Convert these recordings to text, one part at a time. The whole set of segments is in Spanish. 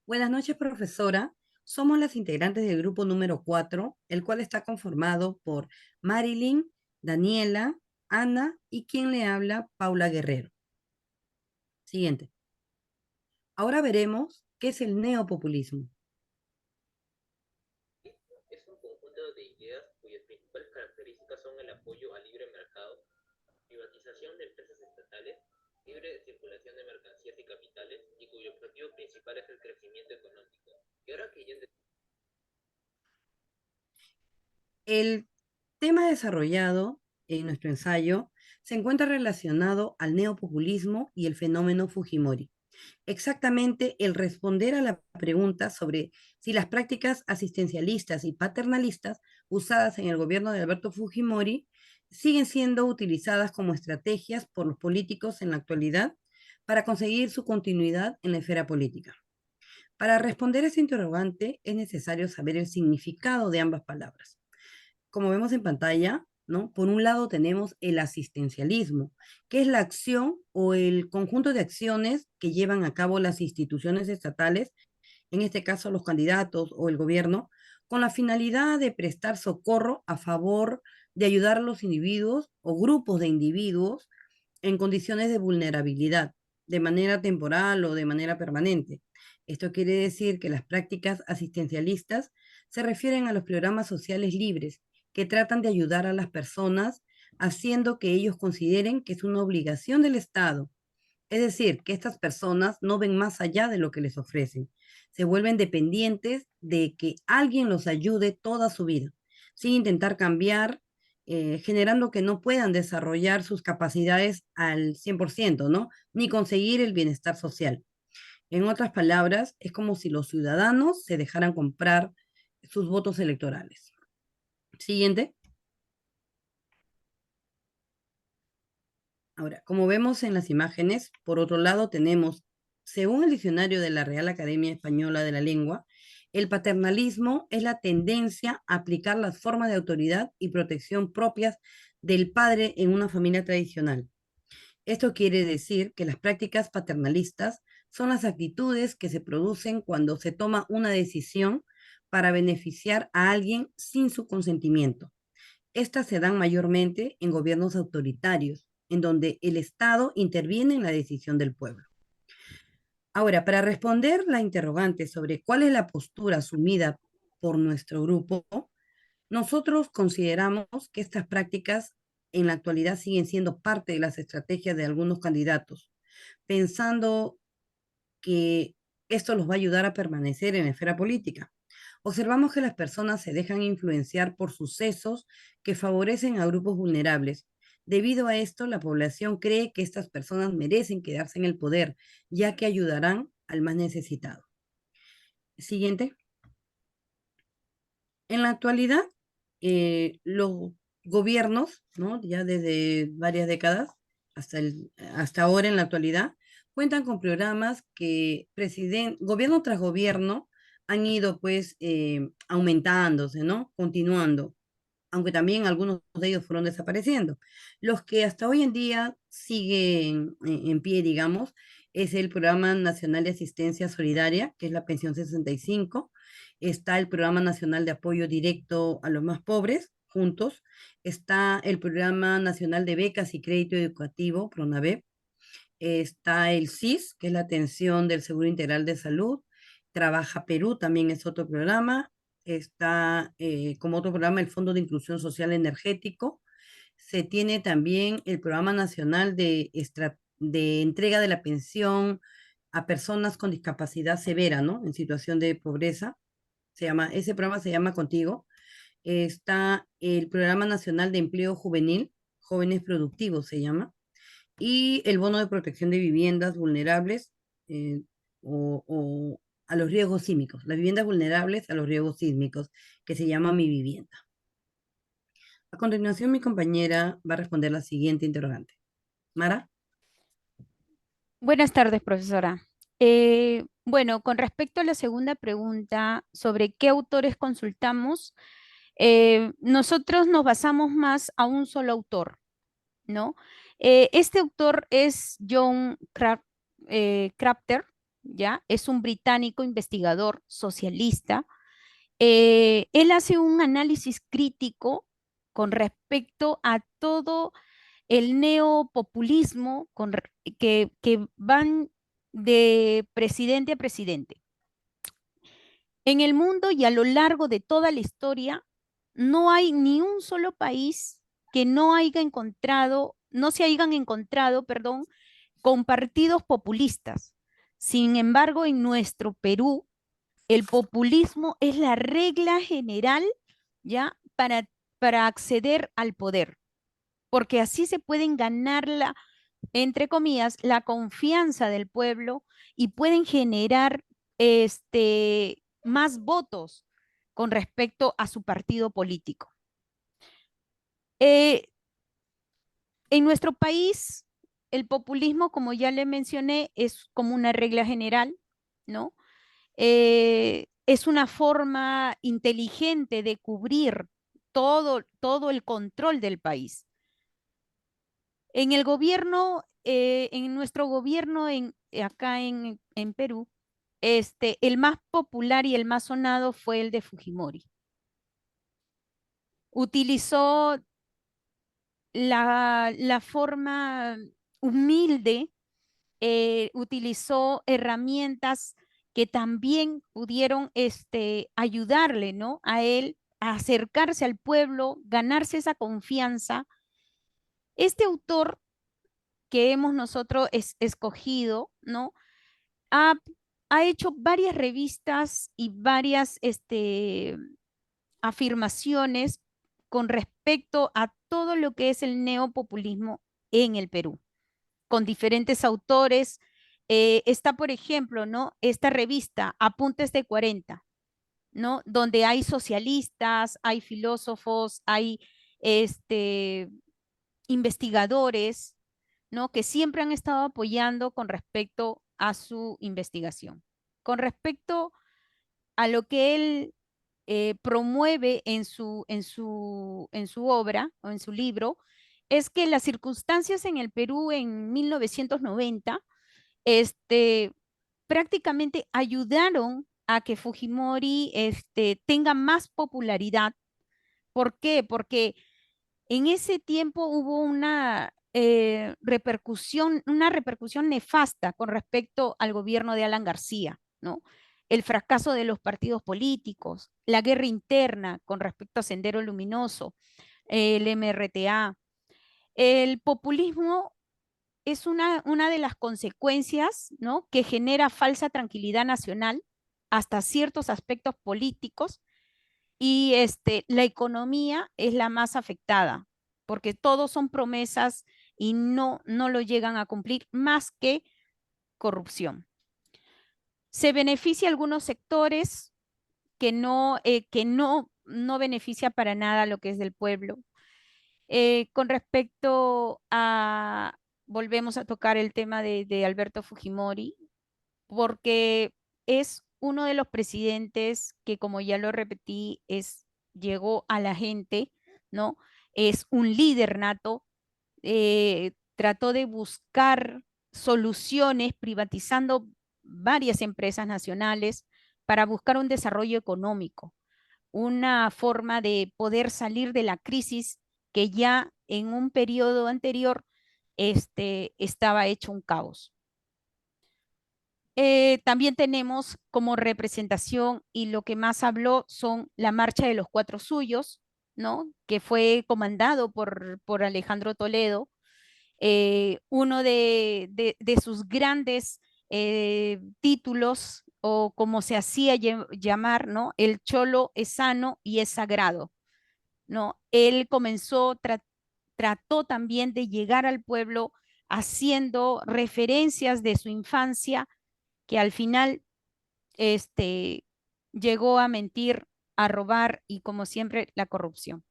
Buenas noches, profesora. Somos las integrantes del grupo número 4, el cual está conformado por Marilyn, Daniela, Ana y quien le habla, Paula Guerrero. Siguiente. Ahora veremos qué es el neopopulismo. Es un conjunto de ideas cuyas principales características son el apoyo al libre mercado, privatización de empresas estatales, libre circulación de mercancías y capitales, y cuyo objetivo principal es el crecimiento económico. Y ahora que ya El tema desarrollado en nuestro ensayo se encuentra relacionado al neopopulismo y el fenómeno Fujimori. Exactamente el responder a la pregunta sobre si las prácticas asistencialistas y paternalistas usadas en el gobierno de Alberto Fujimori siguen siendo utilizadas como estrategias por los políticos en la actualidad para conseguir su continuidad en la esfera política. Para responder a ese interrogante es necesario saber el significado de ambas palabras. Como vemos en pantalla, ¿no? Por un lado tenemos el asistencialismo, que es la acción o el conjunto de acciones que llevan a cabo las instituciones estatales, en este caso los candidatos o el gobierno, con la finalidad de prestar socorro a favor de ayudar a los individuos o grupos de individuos en condiciones de vulnerabilidad, de manera temporal o de manera permanente. Esto quiere decir que las prácticas asistencialistas se refieren a los programas sociales libres que tratan de ayudar a las personas haciendo que ellos consideren que es una obligación del Estado. Es decir, que estas personas no ven más allá de lo que les ofrecen. Se vuelven dependientes de que alguien los ayude toda su vida, sin intentar cambiar, generando que no puedan desarrollar sus capacidades al 100%, ¿no? Ni conseguir el bienestar social. En otras palabras, es como si los ciudadanos se dejaran comprar sus votos electorales. Siguiente. Ahora, como vemos en las imágenes, por otro lado tenemos, según el diccionario de la Real Academia Española de la Lengua, el paternalismo es la tendencia a aplicar las formas de autoridad y protección propias del padre en una familia tradicional. Esto quiere decir que las prácticas paternalistas son las actitudes que se producen cuando se toma una decisión para beneficiar a alguien sin su consentimiento. Estas se dan mayormente en gobiernos autoritarios, en donde el Estado interviene en la decisión del pueblo. Ahora, para responder la interrogante sobre cuál es la postura asumida por nuestro grupo, nosotros consideramos que estas prácticas en la actualidad siguen siendo parte de las estrategias de algunos candidatos, pensando que esto los va a ayudar a permanecer en la esfera política. Observamos que las personas se dejan influenciar por sucesos que favorecen a grupos vulnerables. Debido a esto, la población cree que estas personas merecen quedarse en el poder, ya que ayudarán al más necesitado. Siguiente. En la actualidad, los gobiernos, ¿no? Ya desde varias décadas hasta ahora en la actualidad, cuentan con programas que gobierno tras gobierno han ido pues aumentándose, ¿no? Continuando, aunque también algunos de ellos fueron desapareciendo. Los que hasta hoy en día siguen en pie, digamos, es el Programa Nacional de Asistencia Solidaria, que es la Pensión 65. Está el Programa Nacional de Apoyo Directo a los Más Pobres, juntos. Está el Programa Nacional de Becas y Crédito Educativo, PRONAVEP. Está el SIS, que es la atención del Seguro Integral de Salud. Trabaja Perú, también es otro programa. Está como otro programa el Fondo de Inclusión Social Energético. Se tiene también el Programa Nacional de Entrega de la Pensión a personas con discapacidad severa, ¿no? En situación de pobreza. Ese programa se llama Contigo. Está el Programa Nacional de Empleo Juvenil, Jóvenes Productivos se llama, y el bono de protección de viviendas vulnerables eh, o a los riesgos sísmicos, las viviendas vulnerables a los riesgos sísmicos, que se llama Mi Vivienda. A continuación, mi compañera va a responder la siguiente interrogante. Mara. Buenas tardes, profesora. Bueno, con respecto a la segunda pregunta sobre qué autores consultamos, nosotros nos basamos más a un solo autor, ¿no? Este autor es Crafter, ¿ya? Es un británico investigador socialista. Él hace un análisis crítico con respecto a todo el neopopulismo que van de presidente a presidente. En el mundo y a lo largo de toda la historia, no hay ni un solo país que no se hayan encontrado, perdón, con partidos populistas. Sin embargo, en nuestro Perú, el populismo es la regla general, ¿ya? Para acceder al poder, porque así se pueden ganar entre comillas, la confianza del pueblo y pueden generar más votos con respecto a su partido político. Eh, en nuestro país, el populismo, como ya le mencioné, es como una regla general, ¿no? Es una forma inteligente de cubrir todo el control del país. En el gobierno, en nuestro gobierno acá en Perú, el más popular y el más sonado fue el de Fujimori. Utilizó la forma humilde, utilizó herramientas que también pudieron ayudarle, ¿no? A él a acercarse al pueblo, ganarse esa confianza. Este autor que hemos nosotros escogido, ¿no? Ha, ha hecho varias revistas y varias afirmaciones con respecto a todo lo que es el neopopulismo en el Perú, con diferentes autores. Está, por ejemplo, ¿no? Esta revista, Apuntes de 40, ¿no? Donde hay socialistas, hay filósofos, hay este, investigadores, ¿no? Que siempre han estado apoyando con respecto a su investigación. Con respecto a lo que él promueve en su obra o en su libro, es que las circunstancias en el Perú en 1990 prácticamente ayudaron a que Fujimori tenga más popularidad. ¿Por qué? Porque en ese tiempo hubo una repercusión nefasta con respecto al gobierno de Alan García, ¿no? El fracaso de los partidos políticos, la guerra interna con respecto a Sendero Luminoso, el MRTA. El populismo es una de las consecuencias, ¿no? Que genera falsa tranquilidad nacional hasta ciertos aspectos políticos y la economía es la más afectada, porque todos son promesas y no lo llegan a cumplir más que corrupción. Se beneficia a algunos sectores que no beneficia para nada lo que es del pueblo. Con respecto a, volvemos a tocar el tema de Alberto Fujimori, porque es uno de los presidentes que, como ya lo repetí, llegó a la gente, ¿no? Es un líder nato, trató de buscar soluciones privatizando varias empresas nacionales para buscar un desarrollo económico, una forma de poder salir de la crisis que ya en un periodo anterior estaba hecho un caos. También tenemos como representación y lo que más habló son la Marcha de los Cuatro Suyos, ¿no? Que fue comandado por Alejandro Toledo. Uno de sus grandes títulos, o como se hacía llamar, ¿no? El cholo es sano y es sagrado, ¿no? Él trató también de llegar al pueblo haciendo referencias de su infancia que al final llegó a mentir, a robar y como siempre la corrupción.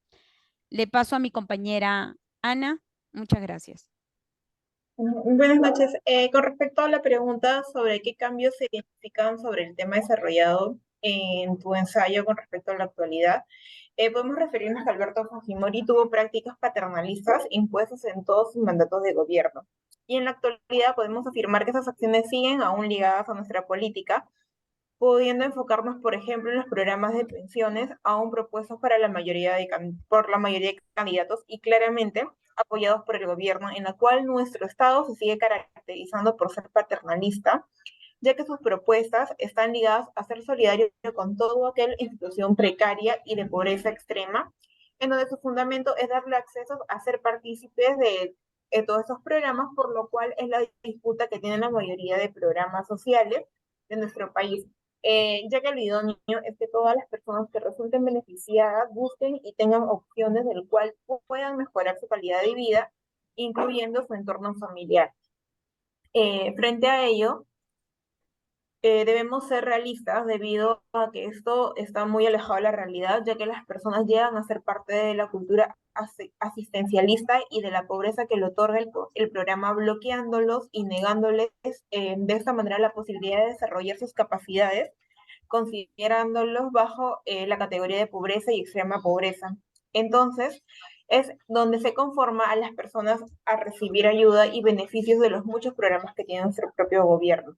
Le paso a mi compañera Ana. Muchas gracias. Buenas noches. Con respecto a la pregunta sobre qué cambios se identifican sobre el tema desarrollado en tu ensayo con respecto a la actualidad, podemos referirnos a que Alberto Fujimori tuvo prácticas paternalistas impuestas en todos sus mandatos de gobierno. y en la actualidad podemos afirmar que esas acciones siguen aún ligadas a nuestra política, pudiendo enfocarnos, por ejemplo, en los programas de pensiones aún propuestos para por la mayoría de candidatos y claramente apoyados por el gobierno, en la cual nuestro Estado se sigue caracterizando por ser paternalista, ya que sus propuestas están ligadas a ser solidario con toda aquella institución precaria y de pobreza extrema, en donde su fundamento es darle acceso a ser partícipes de todos estos programas, por lo cual es la disputa que tienen la mayoría de programas sociales de nuestro país. Ya que lo idóneo es que todas las personas que resulten beneficiadas busquen y tengan opciones del cual puedan mejorar su calidad de vida, incluyendo su entorno familiar. Frente a ello, debemos ser realistas debido a que esto está muy alejado de la realidad, ya que las personas llegan a ser parte de la cultura asistencialista y de la pobreza que le otorga el programa, bloqueándolos y negándoles de esta manera la posibilidad de desarrollar sus capacidades, considerándolos bajo la categoría de pobreza y extrema pobreza. Entonces, es donde se conforma a las personas a recibir ayuda y beneficios de los muchos programas que tiene nuestro propio gobierno.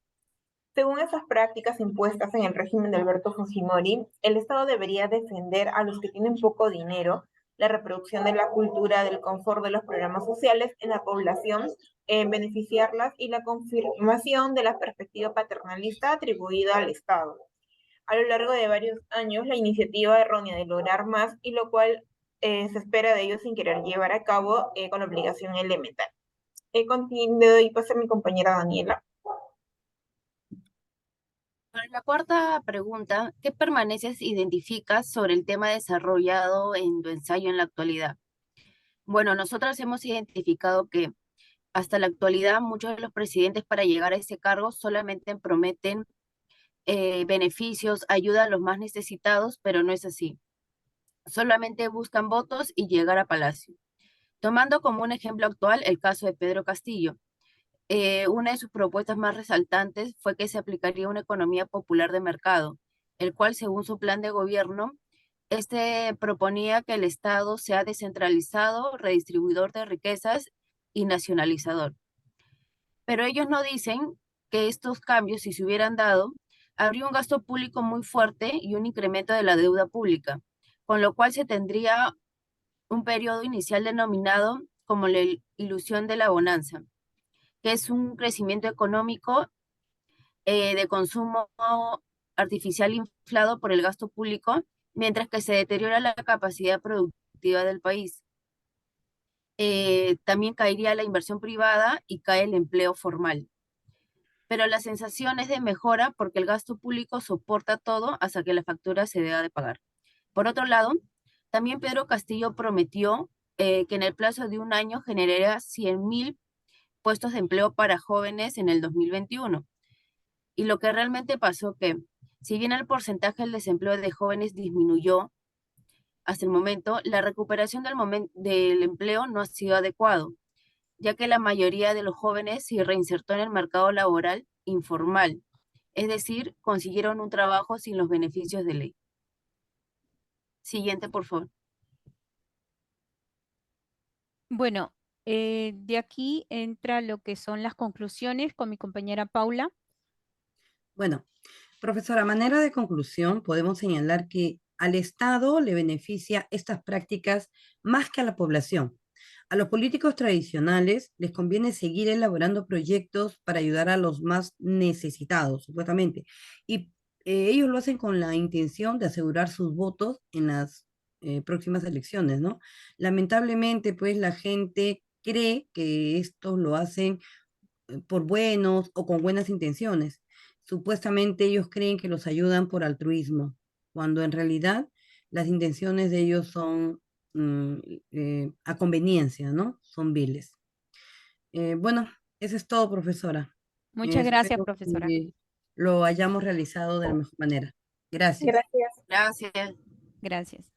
Según esas prácticas impuestas en el régimen de Alberto Fujimori, el Estado debería defender a los que tienen poco dinero la reproducción de la cultura del confort de los programas sociales en la población, en beneficiarlas y la confirmación de la perspectiva paternalista atribuida al Estado. A lo largo de varios años, la iniciativa errónea de lograr más y lo cual se espera de ellos sin querer llevar a cabo con obligación elemental. Le doy paso a mi compañera Daniela. Para la cuarta pregunta, ¿qué permanencias identificas sobre el tema desarrollado en tu ensayo en la actualidad? Bueno, nosotros hemos identificado que hasta la actualidad muchos de los presidentes para llegar a ese cargo solamente prometen beneficios, ayuda a los más necesitados, pero no es así. Solamente buscan votos y llegar a Palacio. Tomando como un ejemplo actual el caso de Pedro Castillo. Una de sus propuestas más resaltantes fue que se aplicaría una economía popular de mercado, el cual, según su plan de gobierno, este proponía que el Estado sea descentralizado, redistribuidor de riquezas y nacionalizador. Pero ellos no dicen que estos cambios, si se hubieran dado, habría un gasto público muy fuerte y un incremento de la deuda pública, con lo cual se tendría un periodo inicial denominado como la ilusión de la bonanza, que es un crecimiento económico de consumo artificial inflado por el gasto público, mientras que se deteriora la capacidad productiva del país. También caería la inversión privada y cae el empleo formal. Pero la sensación es de mejora porque el gasto público soporta todo hasta que la factura se deba de pagar. Por otro lado, también Pedro Castillo prometió que en el plazo de un año generaría 100.000 puestos de empleo para jóvenes en el 2021. Y lo que realmente pasó que, si bien el porcentaje del desempleo de jóvenes disminuyó hasta el momento, la recuperación del empleo no ha sido adecuado, ya que la mayoría de los jóvenes se reinsertó en el mercado laboral informal, es decir, consiguieron un trabajo sin los beneficios de ley. Siguiente, por favor. Bueno, de aquí entra lo que son las conclusiones con mi compañera Paula. Bueno, profesora, a manera de conclusión, podemos señalar que al Estado le beneficia estas prácticas más que a la población. A los políticos tradicionales les conviene seguir elaborando proyectos para ayudar a los más necesitados, supuestamente. Y ellos lo hacen con la intención de asegurar sus votos en las próximas elecciones, ¿no? Lamentablemente, pues la gente cree que estos lo hacen por buenos o con buenas intenciones. Supuestamente ellos creen que los ayudan por altruismo, cuando en realidad las intenciones de ellos son mm, a conveniencia, ¿no? Son viles. Bueno, eso es todo, profesora. Muchas gracias, Espero profesora. que lo hayamos realizado de la mejor manera. Gracias. Gracias. Gracias. Gracias.